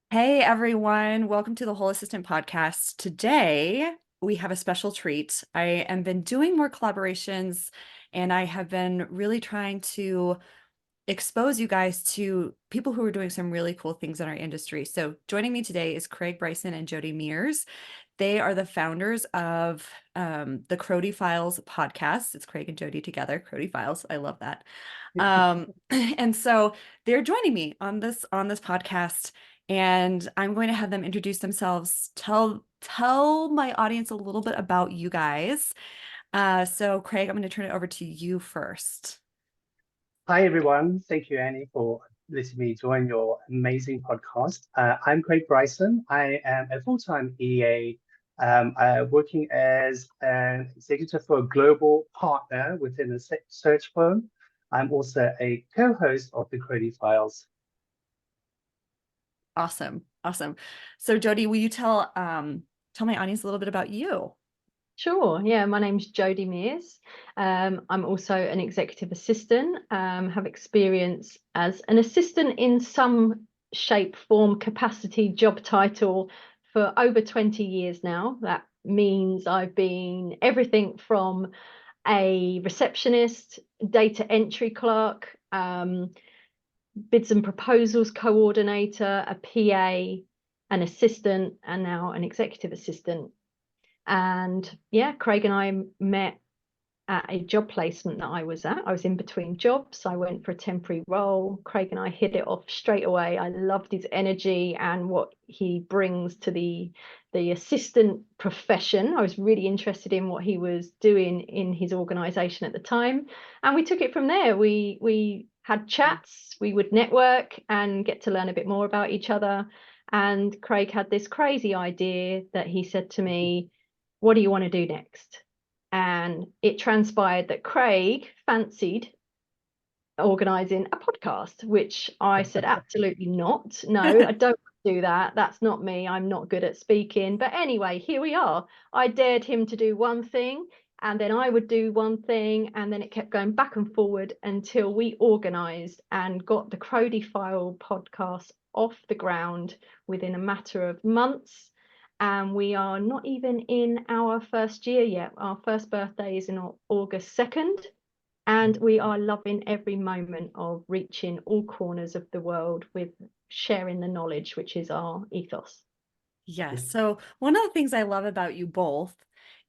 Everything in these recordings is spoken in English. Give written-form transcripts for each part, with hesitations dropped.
Hey everyone, welcome to the Whole Assistant Podcast. Today we have a special treat. I have been doing more collaborations and I have been really trying to expose you guys to people who are doing some really cool things in our industry. So joining me today is Craig Bryson and Jodie Mears. They are the founders of the Crody Files podcast. It's Craig and Jodie together, Crody Files. I love that. And so they're joining me on this podcast, and I'm going to have them introduce themselves, tell my audience a little bit about you guys. So Craig, I'm going to turn it over to you first. Hi, everyone. Thank you, Annie, for letting me join your amazing podcast. I'm Craig Bryson. I am a full-time EA, working as an executive for a global partner within a search firm. I'm also a co-host of the Crody Files. Awesome. Awesome. So Jodie, will you tell my audience a little bit about you? Sure. Yeah, my name's Jodie Mears. I'm also an executive assistant, have experience as an assistant in some shape, form, capacity, job title for over 20 years now. That means I've been everything from a receptionist, data entry clerk, bids and proposals coordinator, a PA, an assistant, and now an executive assistant. And yeah, Craig and I met at a job placement that I was at. I was in between jobs. I went for a temporary role. Craig and I hit it off straight away. I loved his energy and what he brings to the assistant profession. I was really interested in what he was doing in his organization at the time. And we took it from there. We had chats, we would network and get to learn a bit more about each other. And Craig had this crazy idea that he said to me, what do you want to do next? And it transpired that Craig fancied organising a podcast, which I said, absolutely not. No, I don't do that. That's not me. I'm not good at speaking. But anyway, here we are. I dared him to do one thing, and then I would do one thing, and then it kept going back and forward until we organised and got the Crody File podcast off the ground within a matter of months. And we are not even in our first year yet. Our first birthday is in August 2nd. And we are loving every moment of reaching all corners of the world with sharing the knowledge, which is our ethos. Yes. So one of the things I love about you both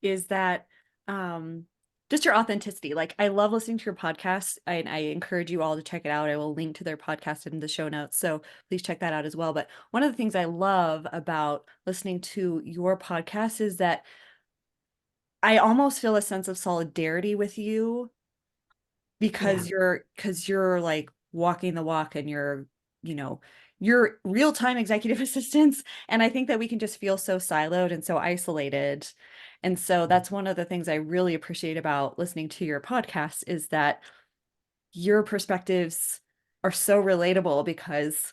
is that um, just your authenticity. Like I love listening to your podcast. I encourage you all to check it out. I will link to their podcast in the show notes. So please check that out as well. But one of the things I love about listening to your podcast is that I almost feel a sense of solidarity with you Yeah. because you're like walking the walk and you know you're real-time executive assistants, and I think that we can just feel so siloed and so isolated. And so that's one of the things I really appreciate about listening to your podcast is that your perspectives are so relatable because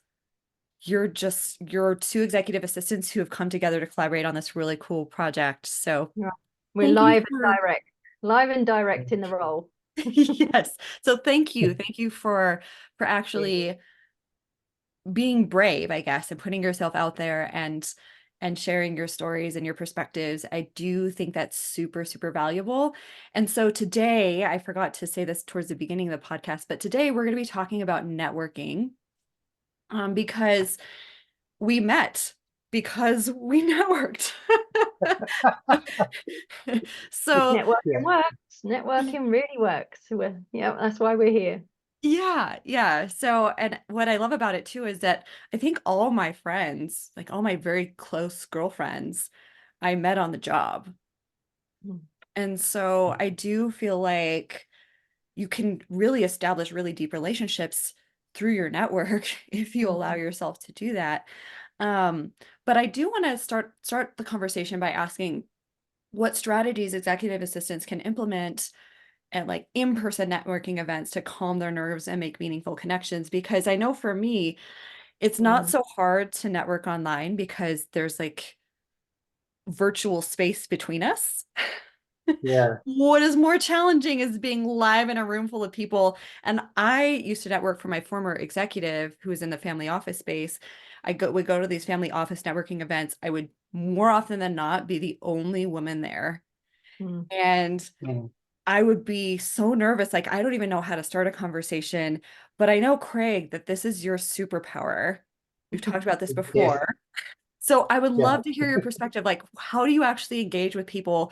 you're two executive assistants who have come together to collaborate on this really cool project. So Yeah. We're thank you for live and direct in the role. yes. So thank you. Thank you for actually being brave, I guess, and putting yourself out there and sharing your stories and your perspectives. I do think that's super, super valuable. And so today, I forgot to say this towards the beginning of the podcast, but today we're going to be talking about networking because we met because we networked. So Networking Yeah. works. Networking really works. Yeah, that's why we're here. yeah, yeah. So, and what I love about it too is that I think all my friends, like all my very close girlfriends, I met on the job. Mm. And so I do feel like you can really establish really deep relationships through your network if you allow yourself to do that. Um, but I do want to start the conversation by asking what strategies executive assistants can implement at like in-person networking events to calm their nerves and make meaningful connections. Because I know for me, it's not Mm. so hard to network online because there's like virtual space between us. Yeah. What is more challenging is being live in a room full of people. And I used to network for my former executive who was in the family office space. Would go to these family office networking events. I would more often than not be the only woman there. Mm. And Mm. I would be so nervous. Like, I don't even know how to start a conversation. But I know, Craig, that this is your superpower. We've talked about this Yes. before. So I would Yeah. love to hear your perspective. Like, how do you actually engage with people?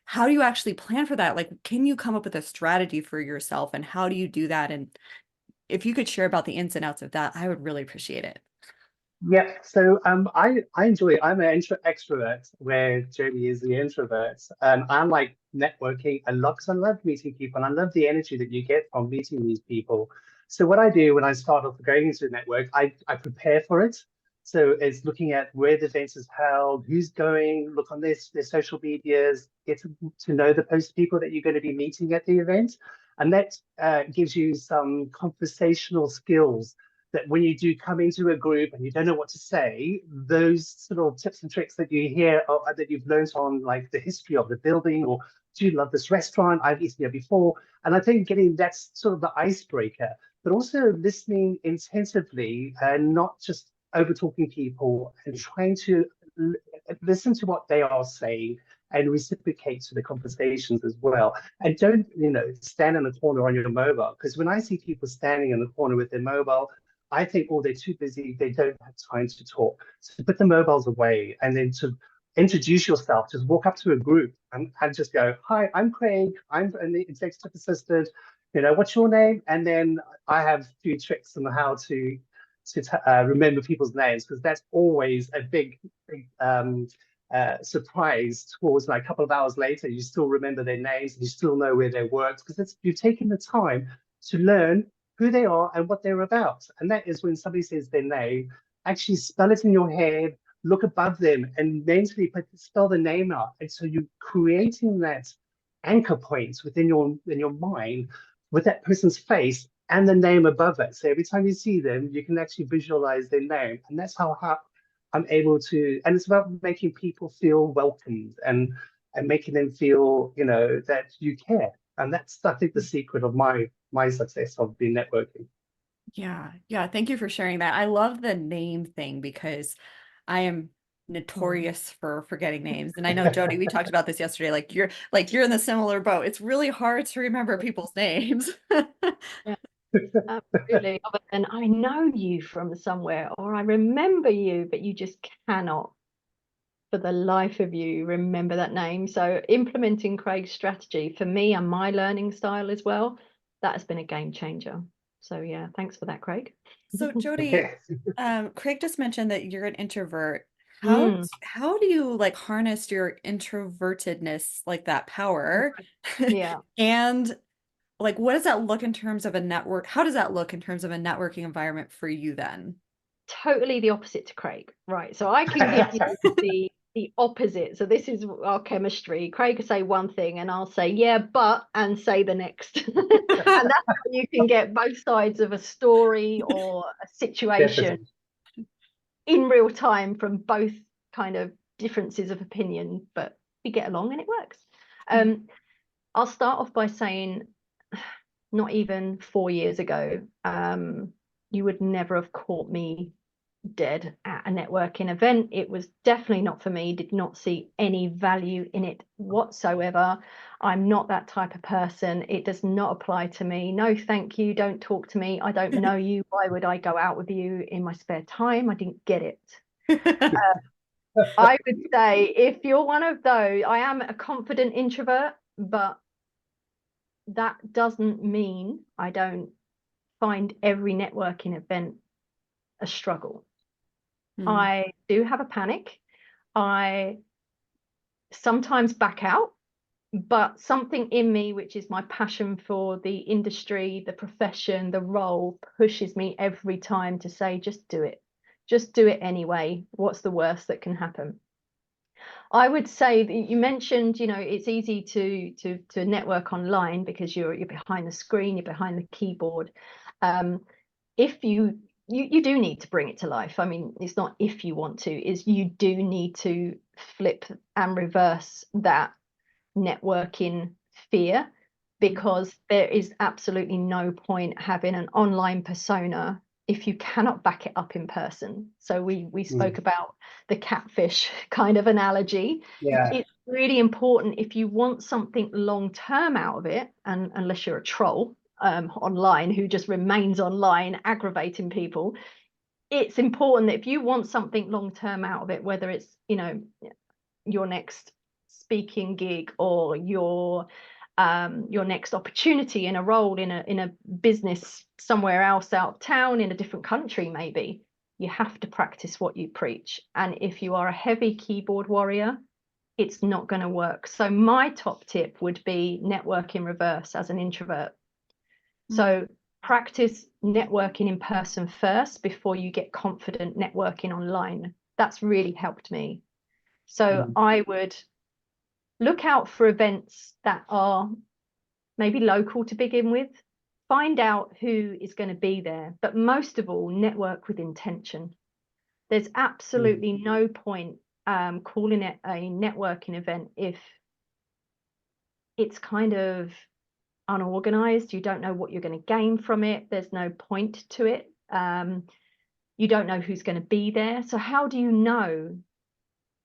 How do you actually plan for that? Like, can you come up with a strategy for yourself and how do you do that? And if you could share about the ins and outs of that, I would really appreciate it. Yeah, so I enjoy it. I'm an extrovert where Jodie is the introvert. I like networking a lot because I love meeting people and I love the energy that you get from meeting these people. So what I do when I start off going into a network, I prepare for it. So it's looking at where the event is held, who's going, look on their social medias, get to know the post people that you're going to be meeting at the event. And that gives you some conversational skills that when you do come into a group and you don't know what to say, those sort of tips and tricks that you hear or that you've learned on like the history of the building or do you love this restaurant? I've eaten here before. And I think getting that's sort of the icebreaker, but also listening intensively and not just over talking people and trying to listen to what they are saying and reciprocate to the conversations as well. And don't, stand in the corner on your mobile. Because when I see people standing in the corner with their mobile, I think, oh, they're too busy. They don't have time to talk. So put the mobiles away and then to introduce yourself, just walk up to a group and just go, hi, I'm Craig. I'm an executive assistant. What's your name? And then I have a few tricks on how to remember people's names because that's always a big surprise towards like a couple of hours later. You still remember their names and you still know where they worked because you've taken the time to learn who they are and what they're about. And that is when somebody says their name, actually spell it in your head, look above them and mentally spell the name out. And so you're creating that anchor points within your mind with that person's face and the name above it. So every time you see them, you can actually visualize their name. And that's how I'm able to, and it's about making people feel welcomed and making them feel, that you care. And that's, I think, the secret of my success of being networking. Yeah. Yeah. Thank you for sharing that. I love the name thing because I am Mm. notorious for forgetting names. And I know, Jody, we talked about this yesterday. Like you're in the similar boat. It's really hard to remember people's names. Yeah, absolutely. Other than I know you from somewhere or I remember you, but you just cannot for the life of you remember that name. So implementing Craig's strategy for me and my learning style as well, that has been a game changer. So yeah, thanks for that, Craig. So Jody, Okay. Craig just mentioned that you're an introvert. How Mm, how do you like harness your introvertedness, like that power? yeah. And like what does that look in terms of a network? How does that look in terms of a networking environment for you then? Totally the opposite to Craig, right? So I can give you the opposite. So this is our chemistry. Craig will say one thing and I'll say yeah but and say the next. And that's how you can get both sides of a story or a situation Definitely. in real time from both kind of differences of opinion, but we get along and it works. I'll start off by saying not even 4 years ago, you would never have caught me dead at a networking event. It was definitely not for me, did not see any value in it whatsoever. I'm not that type of person. It does not apply to me. No, thank you. Don't talk to me. I don't know you. Why would I go out with you in my spare time? I didn't get it. I would say if you're one of those, I am a confident introvert, but that doesn't mean I don't find every networking event a struggle. Hmm. I do have a panic. I sometimes back out, but something in me, which is my passion for the industry, the profession, the role, pushes me every time to say, just do it. Just do it anyway. What's the worst that can happen? I would say that you mentioned, it's easy to network online because you're behind the screen, you're behind the keyboard. If you do need to bring it to life. I mean, it's not if you want to, is you do need to flip and reverse that networking fear, because there is absolutely no point having an online persona if you cannot back it up in person. So we spoke about the catfish kind of analogy. Yeah. It's really important if you want something long term out of it, and unless you're a troll online who just remains online aggravating people, it's important that if you want something long term out of it, whether it's, you know, your next speaking gig or your next opportunity in a role in a business somewhere else out of town, in a different country maybe, you have to practice what you preach. And if you are a heavy keyboard warrior, it's not going to work. So my top tip would be network in reverse as an introvert. So practice networking in person first before you get confident networking online. That's really helped me. So I would look out for events that are maybe local to begin with. Find out who is going to be there, but most of all, network with intention. There's absolutely no point calling it a networking event if it's kind of unorganized. You don't know what you're going to gain from it. There's no point to it. You don't know who's going to be there. So how do you know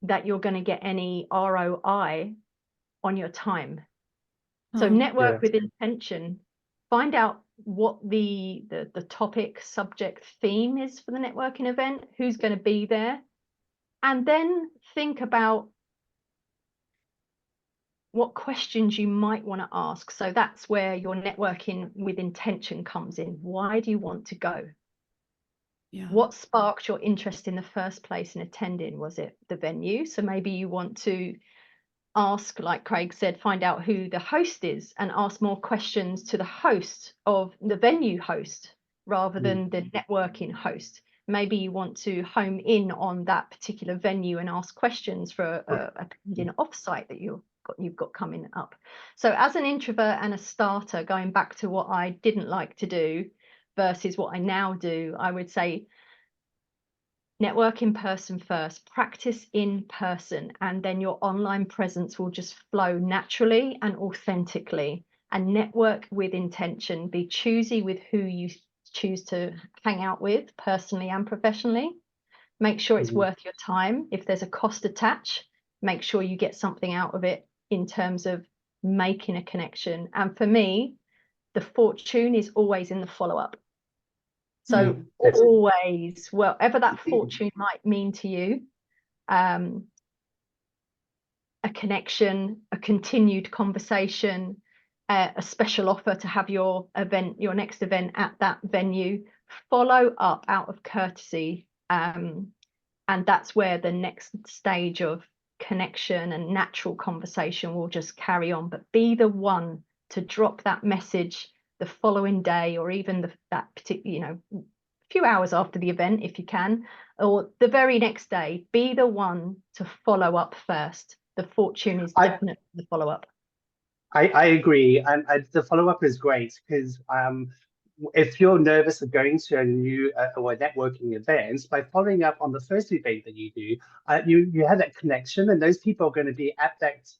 that you're going to get any ROI on your time? So network with intention. Find out what the topic, subject, theme is for the networking event, who's going to be there, and then think about what questions you might want to ask. So that's where your networking with intention comes in. Why do you want to go? Yeah. What sparked your interest in the first place in attending? Was it the venue? So maybe you want to ask, like Craig said, find out who the host is and ask more questions to the host of the venue host rather than the networking host. Maybe you want to home in on that particular venue and ask questions for a pending offsite that you've got coming up. So as an introvert and a starter, going back to what I didn't like to do versus what I now do, I would say network in person first, practice in person, and then your online presence will just flow naturally and authentically. And network with intention. Be choosy with who you choose to hang out with, personally and professionally. Make sure it's worth your time. If there's a cost attached, make sure you get something out of it in terms of making a connection. And for me, the fortune is always in the follow-up. So always, whatever that fortune might mean to you, a connection, a continued conversation, a special offer to have your next event at that venue, follow up out of courtesy. And that's where the next stage of connection and natural conversation will just carry on. But be the one to drop that message the following day, or even that particular, few hours after the event if you can, or the very next day. Be the one to follow up first. The fortune is definitely the follow-up. I agree, and the follow-up is great because if you're nervous of going to a new or a networking event, by following up on the first event that you do, you have that connection, and those people are going to be at that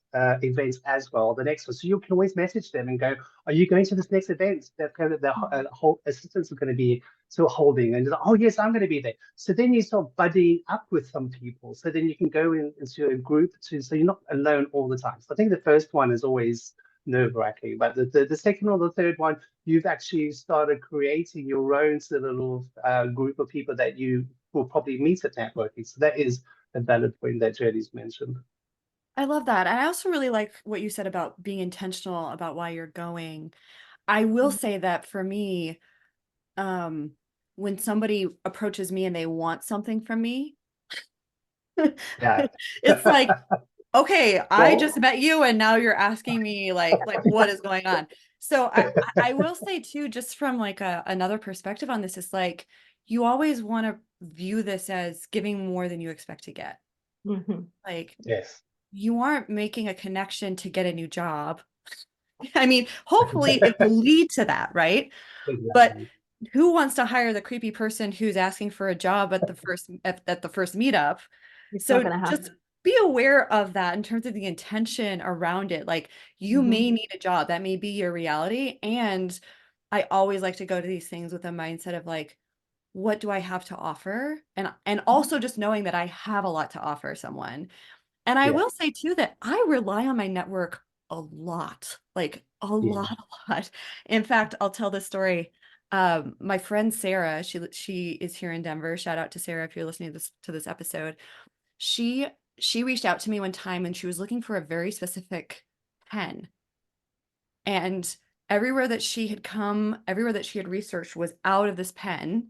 event as well, the next one. So you can always message them and go, "Are you going to this next event that kind of the whole assistants are going to be sort of holding?" And like, "Oh yes, I'm going to be there." So then you start buddying up with some people. So then you can go into a group so you're not alone all the time. So I think the first one is always nerve-wracking, but the second or the third one, you've actually started creating your own sort of little group of people that you will probably meet at networking. So that is a valid point that Jodie's mentioned. I love that. And I also really like what you said about being intentional about why you're going. I will say that for me, when somebody approaches me and they want something from me, Yeah. it's like, okay, I just Well, met you and now you're asking me like what is going on? So I will say too, just from like another perspective on this, is like, you always want to view this as giving more than you expect to get. Like, yes. you aren't making a connection to get a new job. I mean, hopefully it will lead to that, right? But Exactly. who wants to hire the creepy person who's asking for a job at the first meetup? It's not So going to just happen. be aware of that in terms of the intention around it. Like you Mhm. may need a job, that may be your reality. And I always like to go to these things with a mindset of like, what do I have to offer? And also just knowing that I have a lot to offer someone. And I Yeah, will say too that I rely on my network a lot, like a yeah. lot, a lot. In fact, I'll tell this story. My friend Sarah, she is here in Denver. Shout out to Sarah if you're listening to this episode. She she reached out to me one time and she was looking for a very specific pen. And everywhere that she had researched was out of this pen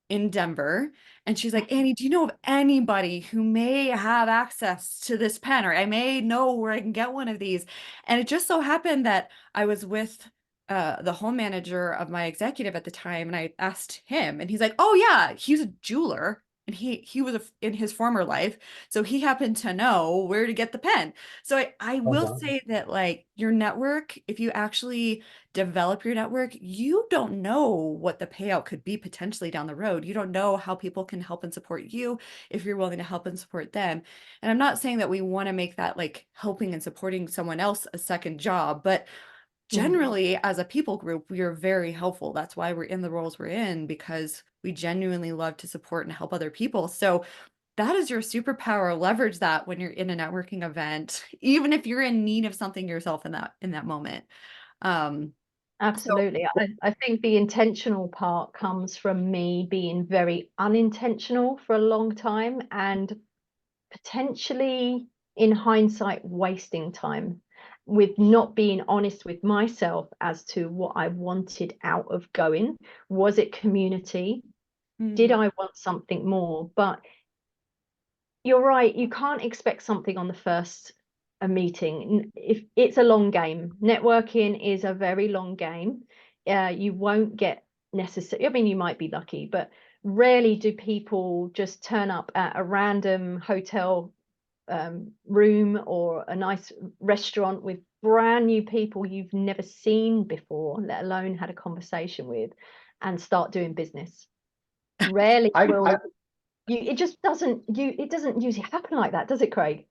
in Denver. And she's like, Annie, do you know of anybody who may have access to this pen? Or I may know where I can get one of these. And it just so happened that I was with the home manager of my executive at the time, and I asked him, and he's like, oh yeah, he's a jeweler. And he was in his former life, so he happened to know where to get the pen. So I Oh, will wow. say that like your network, if you actually develop your network, you don't know what the payout could be potentially down the road. You don't know how people can help and support you if you're willing to help and support them. And I'm not saying that we want to make that like helping and supporting someone else a second job, but Mhm. generally as a people group, we are very helpful. That's why we're in the roles we're in, because we genuinely love to support and help other people. So that is your superpower. Leverage that when you're in a networking event, even if you're in need of something yourself in that moment. Um, so Absolutely. I think the intentional part comes from me being very unintentional for a long time and potentially, in hindsight, wasting time with not being honest with myself as to what I wanted out of going. Was it community? Did mm, I want something more? But you're right, you can't expect something on the first a meeting. If it's a long game, networking is a very long game. You won't get necessarily, I mean, you might be lucky, but rarely do people just turn up at a random hotel room or a nice restaurant with brand new people you've never seen before, let alone had a conversation with, and start doing business. Rarely I will you, it doesn't usually happen like that, does it, Craig?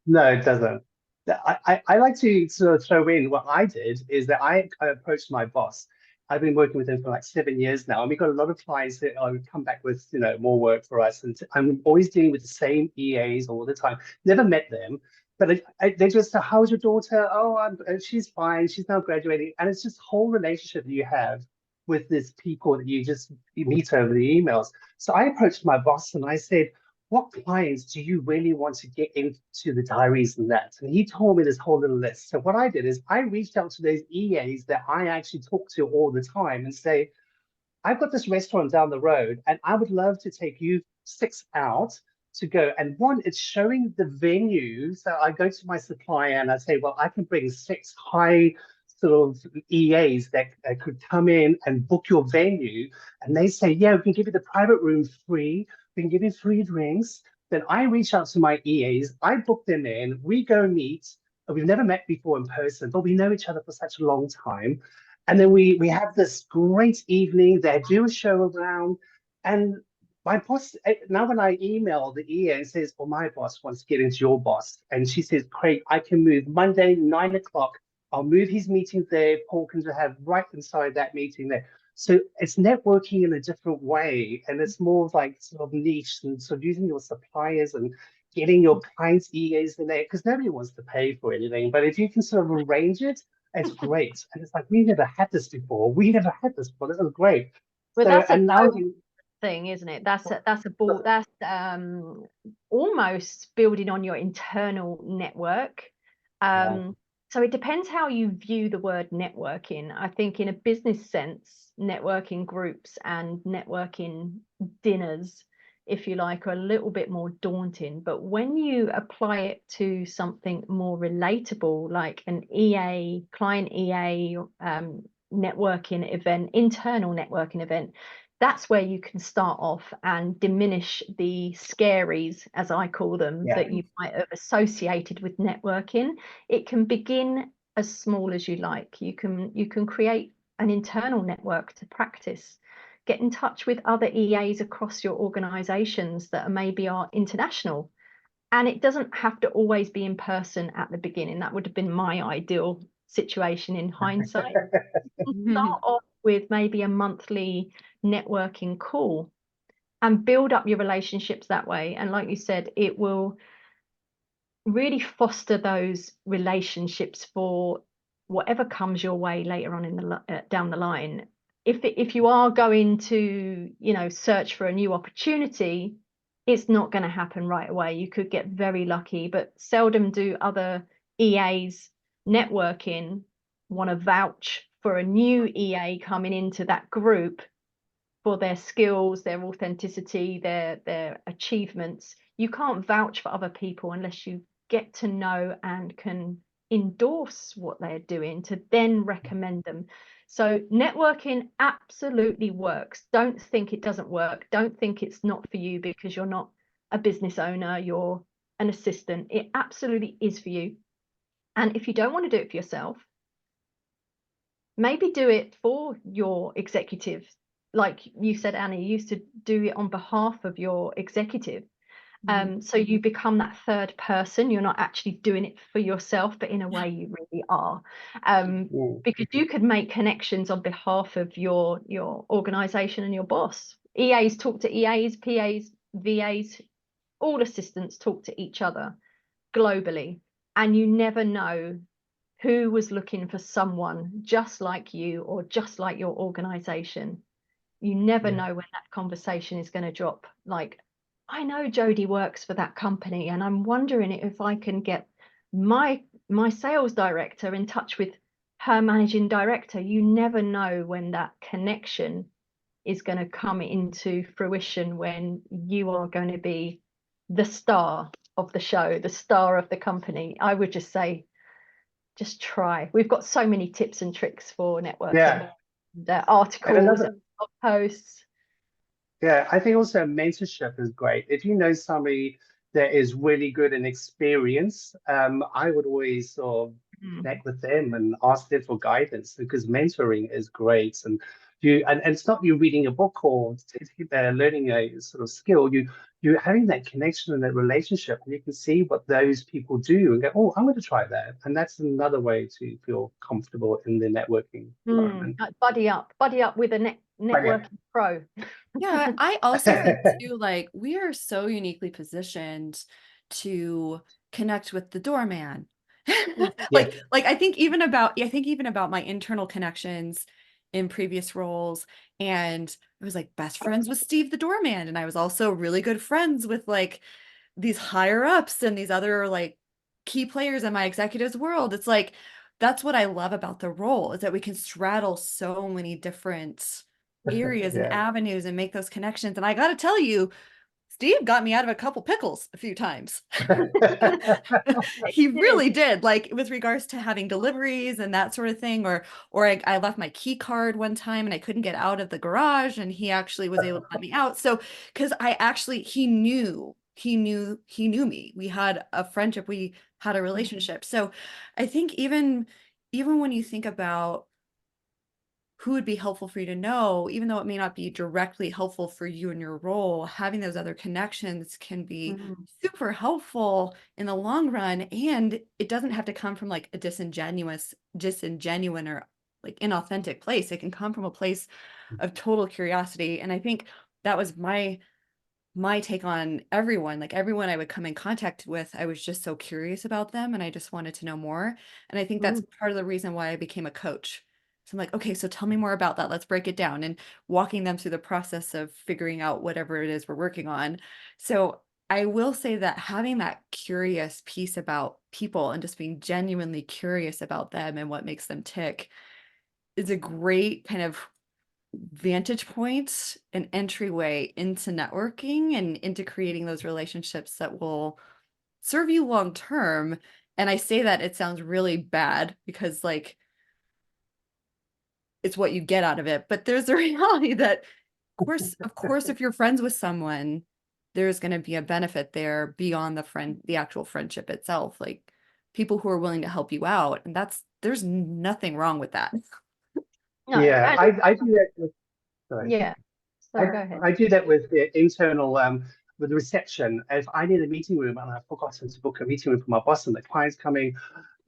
No, it doesn't. I like to sort of throw in what I did is that I approached my boss. I've been working with him for like 7 years now, and we've got a lot of clients that would come back with more work for us. And I'm always dealing with the same EAs all the time. Never met them, but they just say, "How's your daughter?" "Oh, she's fine. She's now graduating." And it's just whole relationship that you have with these people that you meet over the emails. So I approached my boss and I said, what clients do you really want to get into the diaries and that? And he told me this whole little list. So what I did is I reached out to those EAs that I actually talk to all the time and say, I've got this restaurant down the road and I would love to take you 6 out to go. And one, it's showing the venue. So I go to my supplier and I say, well, I can bring 6 high sort of EAs that could come in and book your venue. And they say, yeah, we can give you the private room free. We can give you free drinks. Then I reach out to my EAs. I book them in. We go meet. We've never met before in person, but we know each other for such a long time. And then we have this great evening. They do a show around. And my boss, now when I email the EA and says, well, my boss wants to get into your boss. And she says, Craig, I can move Monday, 9 o'clock. I'll move his meeting there. Paul can have right inside that meeting there. So it's networking in a different way. And it's more of like sort of niche and sort of using your suppliers and getting your clients' EAs in there because nobody wants to pay for anything. But if you can sort of arrange it, it's great. And it's like, we never had this before. We never had this before. This is great. Well, So, that's a and now thing, isn't it? That's a ball. That's almost building on your internal network. yeah, So it depends how you view the word networking. I think in a business sense, networking groups and networking dinners, if you like, are a little bit more daunting. But when you apply it to something more relatable, like an EA, client EA, networking event, internal networking event, that's where you can start off and diminish the scaries, as I call them, yeah. that you might have associated with networking. It can begin as small as you like. You can create an internal network to practice. Get in touch with other EAs across your organizations that maybe are international And it doesn't have to always be in person at the beginning. That would have been my ideal situation in hindsight. Start off with maybe a monthly networking call and build up your relationships that way. And like you said, it will really foster those relationships for whatever comes your way later on in the down the line. If you are going to, you know, search for a new opportunity, it's not going to happen right away. You could get very lucky, but seldom do other EAs networking want to vouch for a new EA coming into that group for their skills, their authenticity, their achievements. You can't vouch for other people unless you get to know and can endorse what they're doing to then recommend them. So networking absolutely works. Don't think it doesn't work. Don't think it's not for you because you're not a business owner, you're an assistant. It absolutely is for you. And if you don't want to do it for yourself, maybe do it for your executive. Like you said, Annie, you used to do it on behalf of your executive. So you become that third person. You're not actually doing it for yourself, but in a way you really are. Because you could make connections on behalf of your organization and your boss. EAs talk to EAs, PAs, VAs, all assistants talk to each other globally. And you never know who was looking for someone just like you or just like your organization. You never know when that conversation is going to drop. Like, I know Jodie works for that company and I'm wondering if I can get my sales director in touch with her managing director. You never know when that connection is going to come into fruition, when you are going to be the star of the show, the star of the company. I would just say, just try. We've got so many tips and tricks for networking. Articles and blog posts. Yeah, I think also mentorship is great. If you know somebody that is really good and experienced, I would always sort of connect with them and ask them for guidance, because mentoring is great. And and it's not you reading a book or learning a sort of skill. You're having that connection and that relationship, and you can see what those people do and go, oh, I'm going to try that. And that's another way to feel comfortable in the networking environment. Like buddy up with a networking pro. Yeah, I also think too, like, we are so uniquely positioned to connect with the doorman. Like I think even about my internal connections in previous roles, and I was like best friends with Steve the doorman, and I was also really good friends with like these higher ups and these other like key players in my executives world. It's like that's what I love about the role, is that we can straddle so many different areas and avenues and make those connections. And I got to tell you, Steve got me out of a couple pickles a few times. He really did, like with regards to having deliveries and that sort of thing. Or I left my key card one time and I couldn't get out of the garage, and he actually was able to let me out. So because he knew me. We had a friendship, we had a relationship. So I think even when you think about who would be helpful for you to know, even though it may not be directly helpful for you in your role, having those other connections can be super helpful in the long run. And it doesn't have to come from like a disingenuine or like inauthentic place. It can come from a place of total curiosity. And I think that was my take on everyone. Like everyone I would come in contact with, I was just so curious about them and I just wanted to know more. And I think that's part of the reason why I became a coach. So I'm like, okay, so tell me more about that. Let's break it down, and walking them through the process of figuring out whatever it is we're working on. So I will say that having that curious piece about people and just being genuinely curious about them and what makes them tick is a great kind of vantage point and entryway into networking and into creating those relationships that will serve you long term. And I say that it sounds really bad because like it's what you get out of it, but there's a reality that of course if you're friends with someone, there's going to be a benefit there beyond the actual friendship itself, like people who are willing to help you out, and there's nothing wrong with that. No, I do that with, sorry. yeah. So go ahead. I do that with the internal with the reception. If I need a meeting room and I've forgotten to book a meeting room for my boss and the client's coming,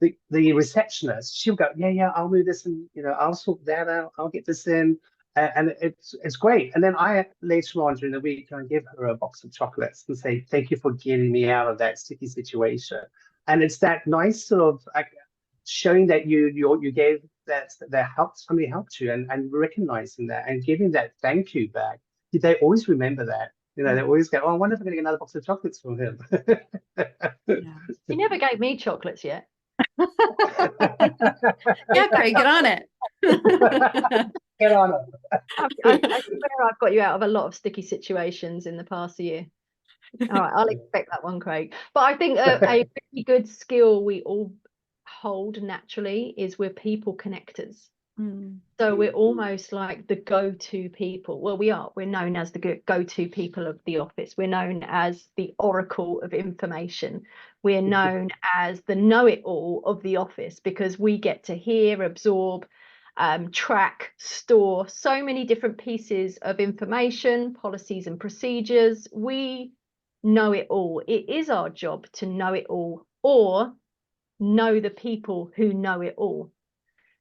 the receptionist, she'll go, yeah, I'll move this and I'll sort that out. I'll get this in. And it's great. And then I later on during the week I give her a box of chocolates and say, thank you for getting me out of that sticky situation. And it's that nice sort of showing that you gave that helped, somebody helped you, and recognizing that and giving that thank you back. They always remember that. They always go, oh, I wonder if I'm going to get another box of chocolates from him. Yeah. You never gave me chocolates yet. Yeah, Craig, get on it. Get on it. I swear I've got you out of a lot of sticky situations in the past year. All right, I'll expect that one, Craig. But I think a really good skill we all hold naturally is we're people connectors. So we're almost like the go-to people. Well, we're known as the go-to people of the office. We're known as the oracle of information. We're known as the know-it-all of the office because we get to hear, absorb, track, store so many different pieces of information, policies and procedures. We know it all. It is our job to know it all or know the people who know it all.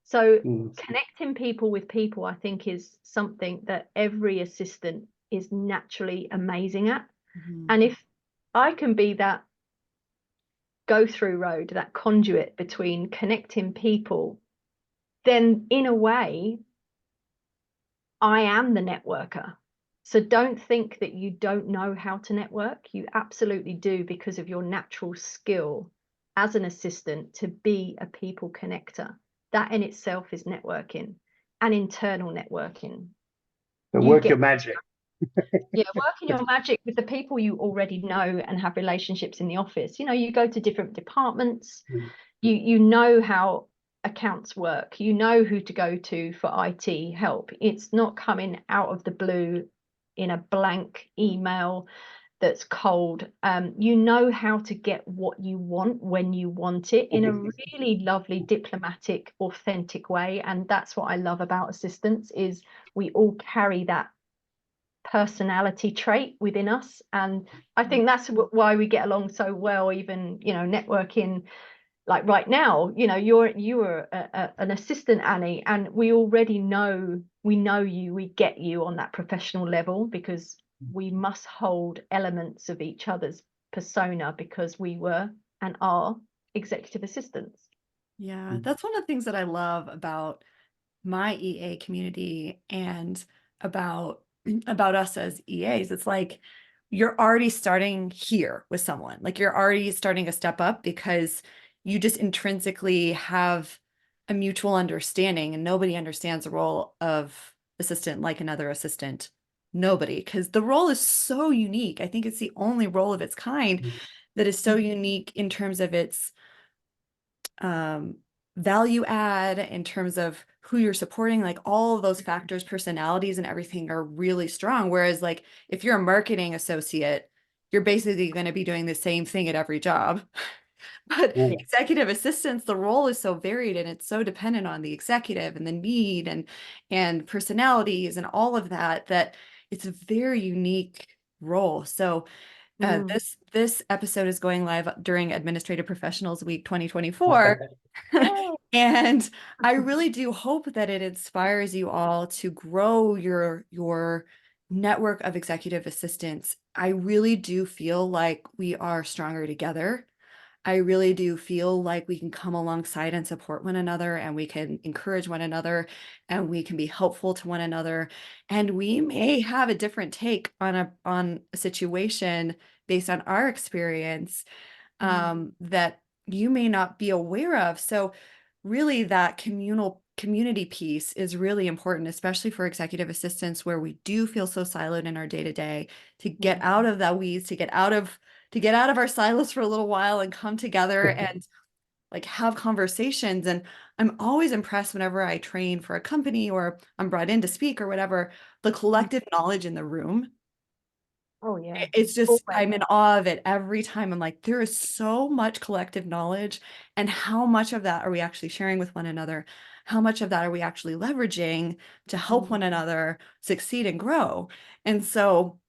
So connecting people with people, I think, is something that every assistant is naturally amazing at. And if I can be that go-through road, that conduit between connecting people, then in a way, I am the networker. So don't think that you don't know how to network. You absolutely do, because of your natural skill as an assistant to be a people connector. That in itself is networking and internal networking. So work your magic. Yeah, working your magic with the people you already know and have relationships in the office. You go to different departments, you know how accounts work, you know who to go to for IT help. It's not coming out of the blue in a blank email that's cold. You know how to get what you want when you want it in a really lovely, diplomatic, authentic way. And that's what I love about assistants, is we all carry that personality trait within us. And I think that's why we get along so well, even, networking. Like right now, you were an assistant, Annie, and we already know, we get you on that professional level, because we must hold elements of each other's persona because we were and are executive assistants. Yeah, that's one of the things that I love about my EA community and about us as EAs. It's like you're already starting here with someone. Like you're already starting a step up because you just intrinsically have a mutual understanding, and nobody understands the role of assistant like another assistant. Nobody, because the role is so unique. I think it's the only role of its kind that is so unique in terms of its value add, in terms of who you're supporting. Like all of those factors, personalities and everything are really strong. Whereas like if you're a marketing associate, you're basically going to be doing the same thing at every job. But executive assistants, the role is so varied and it's so dependent on the executive and the need and personalities and all of that, that it's a very unique role. So this episode is going live during Administrative Professionals Week 2024. And I really do hope that it inspires you all to grow your network of executive assistants. I really do feel like we are stronger together. I really do feel like we can come alongside and support one another, and we can encourage one another, and we can be helpful to one another. And we may have a different take on a situation based on our experience that you may not be aware of. So really that community piece is really important, especially for executive assistants, where we do feel so siloed in our day-to-day, to get out of that weeds, to get out of our silos for a little while and come together and like have conversations. And I'm always impressed whenever I train for a company or I'm brought in to speak or whatever, the collective knowledge in the room. Oh yeah. It's just, I'm in awe of it every time. I'm like, there is so much collective knowledge, and how much of that are we actually sharing with one another? How much of that are we actually leveraging to help one another succeed and grow? And so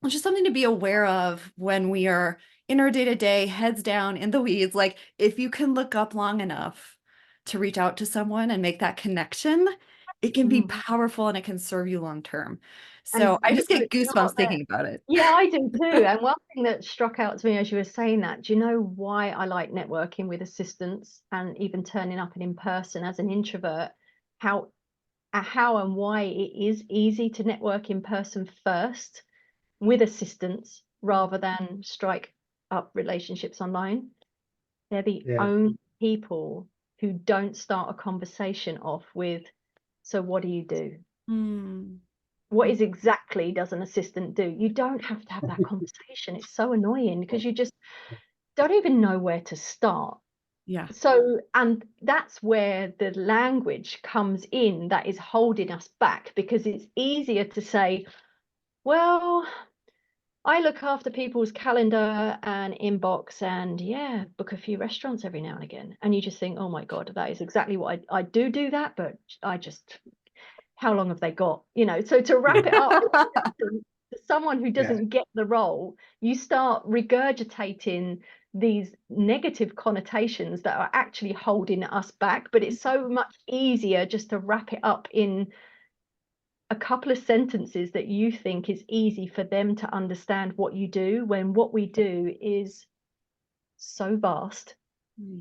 just something to be aware of when we are in our day-to-day, heads down in the weeds. Like if you can look up long enough to reach out to someone and make that connection, it can be powerful and it can serve you long term. So And I you just know, get it's not goosebumps that. thinking about it. Yeah, I do too. And one thing that struck out to me as you were saying that, do you know why I like networking with assistants and even turning up and in person as an introvert? How how and why it is easy to network in person first with assistants rather than strike up relationships online. They're the Yeah. only people who don't start a conversation off with, so what do you do? Mm. What is exactly does an assistant do? You don't have that conversation. It's so annoying because you just don't even know where to start. Yeah. So, and that's where the language comes in that is holding us back, because it's easier to say, well, I look after people's calendar and inbox and yeah, book a few restaurants every now and again. And you just think, oh my God, that is exactly what I do that, but I just, how long have they got? You know, so to wrap it up, to someone who Yeah. doesn't get the role, you start regurgitating these negative connotations that are actually holding us back. But it's so much easier just to wrap it up in a couple of sentences that you think is easy for them to understand what you do, when what we do is so vast,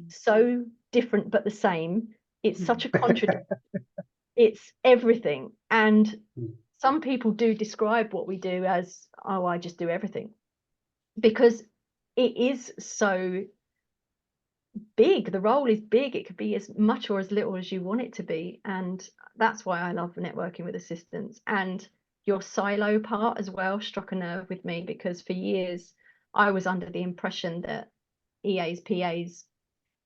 so different but the same. It's such a contradiction. It's everything. And some people do describe what we do as, oh, I just do everything, because it is so big. The role is big. It could be as much or as little as you want it to be. And that's why I love networking with assistants. And your silo part as well struck a nerve with me, because for years I was under the impression that EAs, PAs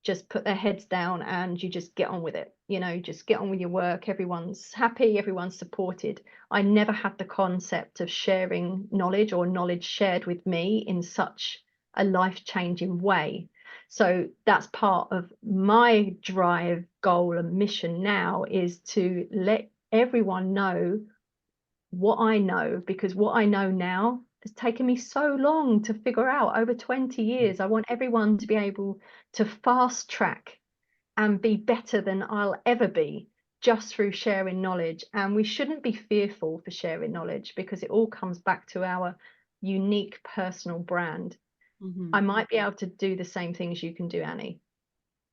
just put their heads down and you just get on with it. You know, just get on with your work. Everyone's happy, everyone's supported. I never had the concept of sharing knowledge or knowledge shared with me in such a life-changing way. So that's part of my drive, goal, and mission now, is to let everyone know what I know, because what I know now has taken me so long to figure out, over 20 years. I want everyone to be able to fast track and be better than I'll ever be just through sharing knowledge. And we shouldn't be fearful for sharing knowledge, because it all comes back to our unique personal brand. I might be able to do the same things you can do, Annie,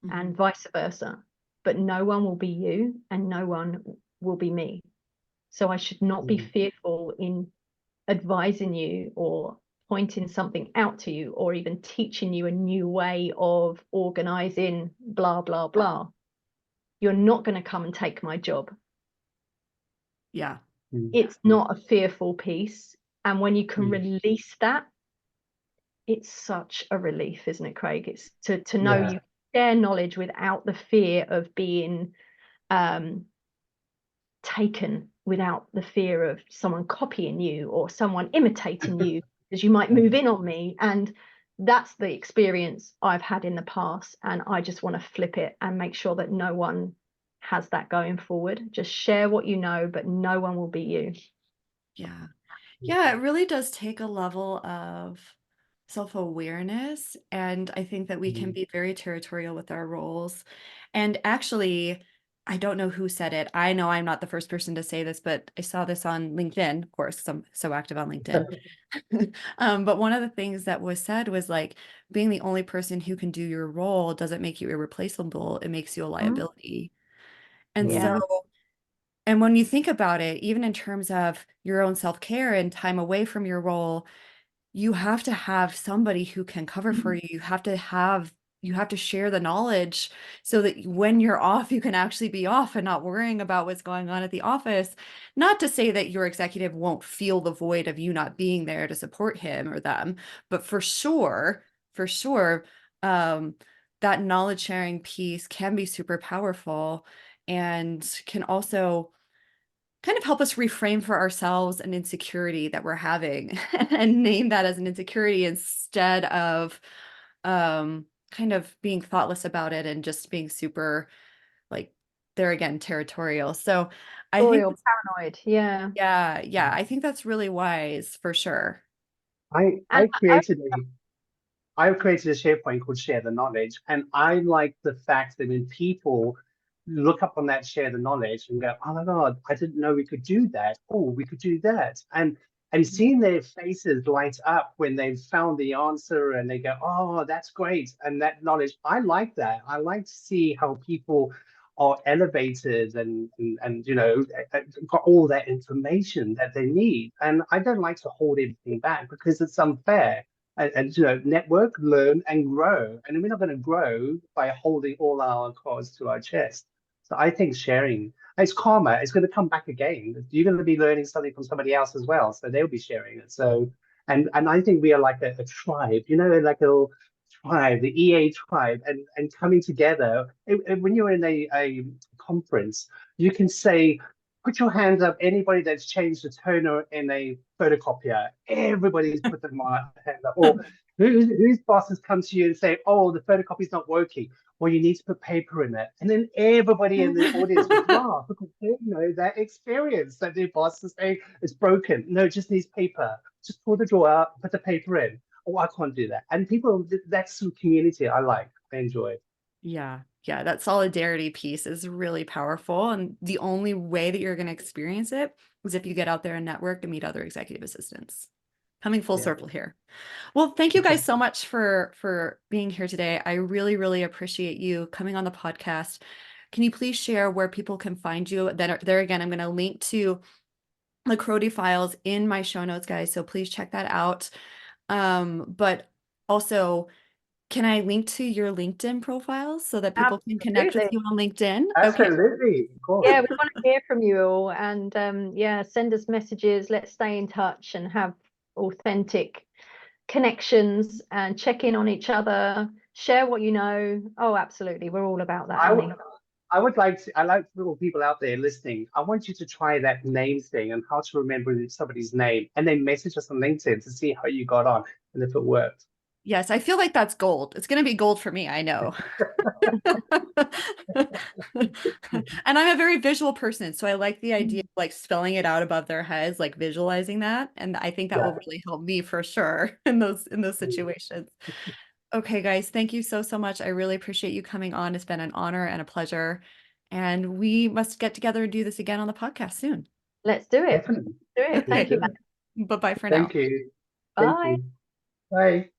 and vice versa, but no one will be you and no one will be me. So I should not be fearful in advising you or pointing something out to you or even teaching you a new way of organizing, blah, blah, blah. You're not going to come and take my job. Yeah. It's not a fearful piece. And when you can release that, it's such a relief, isn't it, Craig? It's to know you share knowledge without the fear of being taken, without the fear of someone copying you or someone imitating you, because you might move in on me. And that's the experience I've had in the past, and I just want to flip it and make sure that no one has that going forward. Just share what you know, but no one will be you. Yeah. Yeah, it really does take a level of self-awareness. And I think that we can be very territorial with our roles. And actually, I don't know who said it. I know I'm not the first person to say this, but I saw this on LinkedIn, of course, 'cause I'm so active on LinkedIn. But one of the things that was said was like, being the only person who can do your role doesn't make you irreplaceable. It makes you a liability. And Yeah. so, and when you think about it, even in terms of your own self-care and time away from your role, you have to have somebody who can cover for you. You have to share the knowledge so that when you're off, you can actually be off and not worrying about what's going on at the office. Not to say that your executive won't feel the void of you not being there to support him or them, but for sure, that knowledge sharing piece can be super powerful and can also kind of help us reframe for ourselves an insecurity that we're having and name that as an insecurity instead of kind of being thoughtless about it and just being super, like, there again, territorial. So I think, Or paranoid. Yeah. yeah, I think that's really wise for sure. I created I've created a SharePoint called Share the Knowledge, and I like the fact that when people look up on that Share the Knowledge and go, "Oh my God, I didn't know we could do that. Oh, we could do that," and seeing their faces light up when they've found the answer and they go, "Oh, that's great," and that knowledge, I like that. I like to see how people are elevated and got all that information that they need, and I don't like to hold everything back because it's unfair and network, learn, and grow. And we're not going to grow by holding all our cards to our chest. So I think sharing, it's karma. It's going to come back again. You're going to be learning something from somebody else as well, so they'll be sharing it. So, and I think we are like a tribe, like a little tribe, the EA tribe, and coming together. When you're in a conference, you can say, put your hands up, anybody that's changed the toner in a photocopier. Everybody's put their hand up. Or whose boss has come to you and say, oh, the photocopy's not working. Well, you need to put paper in it. And then everybody in the audience would laugh because they know that experience that their boss is saying it's broken. No, it just needs paper. Just pull the drawer out, put the paper in. Oh, I can't do that. And people, that's some community I like. I enjoy. Yeah. Yeah. That solidarity piece is really powerful. And the only way that you're going to experience it is if you get out there and network and meet other executive assistants. Coming full circle here. Well, thank you guys so much for being here today. I really, really appreciate you coming on the podcast. Can you please share where people can find you? Then there again, I'm going to link to the Crody files in my show notes, guys. So please check that out. But also, can I link to your LinkedIn profile so that people can connect with you on LinkedIn? Okay. Absolutely. Of course. Yeah, we want to hear from you all, and yeah, send us messages. Let's stay in touch and have authentic connections and check in on each other. Share what you know. Oh, absolutely. We're all about that. I like little people out there listening. I want you to try that name thing and how to remember somebody's name, and then message us on LinkedIn to see how you got on and if it worked. Yes, I feel like that's gold. It's going to be gold for me, I know. And I'm a very visual person, so I like the idea of like spelling it out above their heads, like visualizing that, and I think that will really help me for sure in those situations. Okay, guys, thank you so much. I really appreciate you coming on. It's been an honor and a pleasure, and we must get together and do this again on the podcast soon. Let's do it. Definitely. Do it. Thank you. Bye-bye for now. Thank you. Bye. Thank you. Bye.